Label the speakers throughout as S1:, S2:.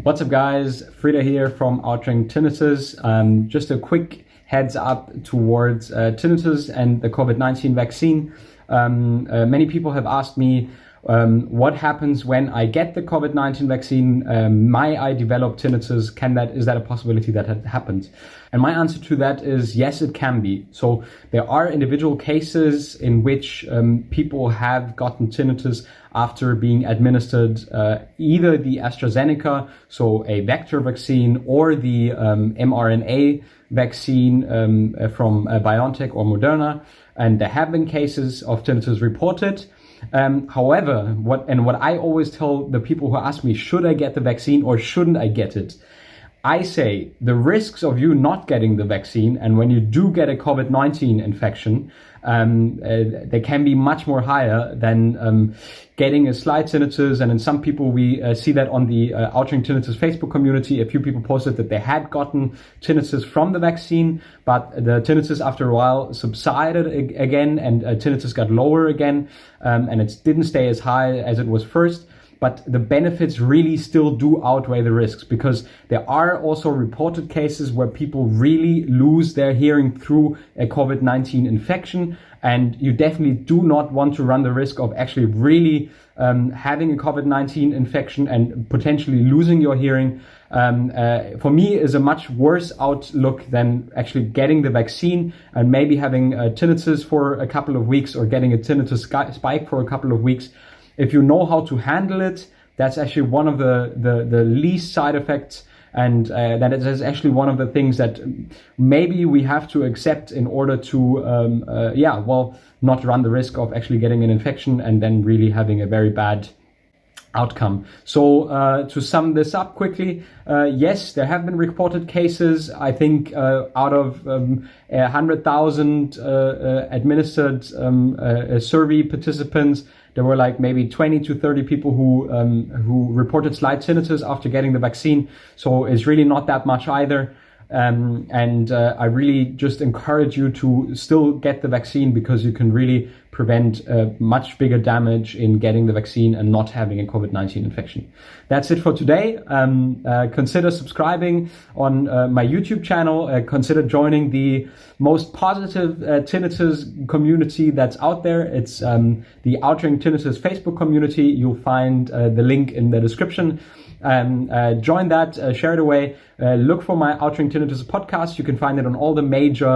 S1: What's up guys, Frida here from Outring Tinnitus. Just a quick heads up towards tinnitus and the COVID-19 vaccine. Many people have asked me what happens when I get the COVID-19 vaccine. May I develop tinnitus? Is that a possibility that happens? And my answer to that is yes, it can be. So there are individual cases in which people have gotten tinnitus after being administered either the AstraZeneca, so a vector vaccine, or the mRNA vaccine from BioNTech or Moderna. And there have been cases of tinnitus reported. However, what I always tell the people who ask me, should I get the vaccine or shouldn't I get it? I say the risks of you not getting the vaccine, and when you do get a COVID-19 infection, they can be much more higher than getting a slight tinnitus. And in some people, we see that on the Outring Tinnitus Facebook community. A few people posted that they had gotten tinnitus from the vaccine, but the tinnitus after a while subsided again, and tinnitus got lower again, and it didn't stay as high as it was first. But the benefits really still do outweigh the risks, because there are also reported cases where people really lose their hearing through a COVID-19 infection. And you definitely do not want to run the risk of actually really having a COVID-19 infection and potentially losing your hearing. For me, is a much worse outlook than actually getting the vaccine and maybe having tinnitus for a couple of weeks, or getting a tinnitus spike for a couple of weeks. If you know how to handle it, that's actually one of the least side effects, and that is actually one of the things that maybe we have to accept in order to, not run the risk of actually getting an infection and then really having a very bad outcome. So to sum this up quickly, yes, there have been reported cases. I think out of 100,000 administered survey participants, there were like maybe 20 to 30 people who reported slight tinnitus after getting the vaccine. So it's really not that much either. I really just encourage you to still get the vaccine, because you can really prevent much bigger damage in getting the vaccine and not having a COVID-19 infection. That's it for today. Consider subscribing on my YouTube channel. Consider joining the most positive tinnitus community that's out there. It's the Outring Tinnitus Facebook community. You'll find the link in the description. Join that, share it away. Look for my Outring Tinnitus podcast. You can find it on all the major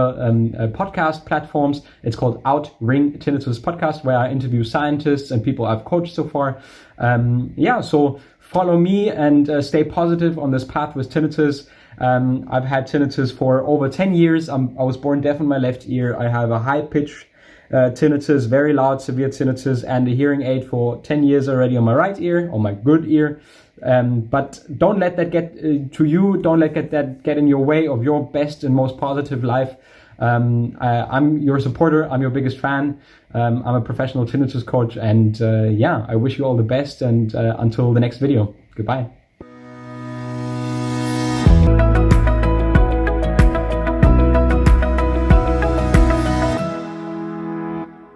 S1: podcast platforms. It's called Outring Tinnitus podcast, where I interview scientists and people I've coached so far. So follow me and stay positive on this path with tinnitus. I've had tinnitus for over 10 years. I was born deaf in my left ear. I have a high pitch tinnitus, very loud, severe tinnitus, and a hearing aid for 10 years already on my right ear, on my good ear. But don't let that get to you. Don't let that get in your way of your best and most positive life. I'm your supporter. I'm your biggest fan. I'm a professional tinnitus coach, and I wish you all the best. And until the next video, goodbye.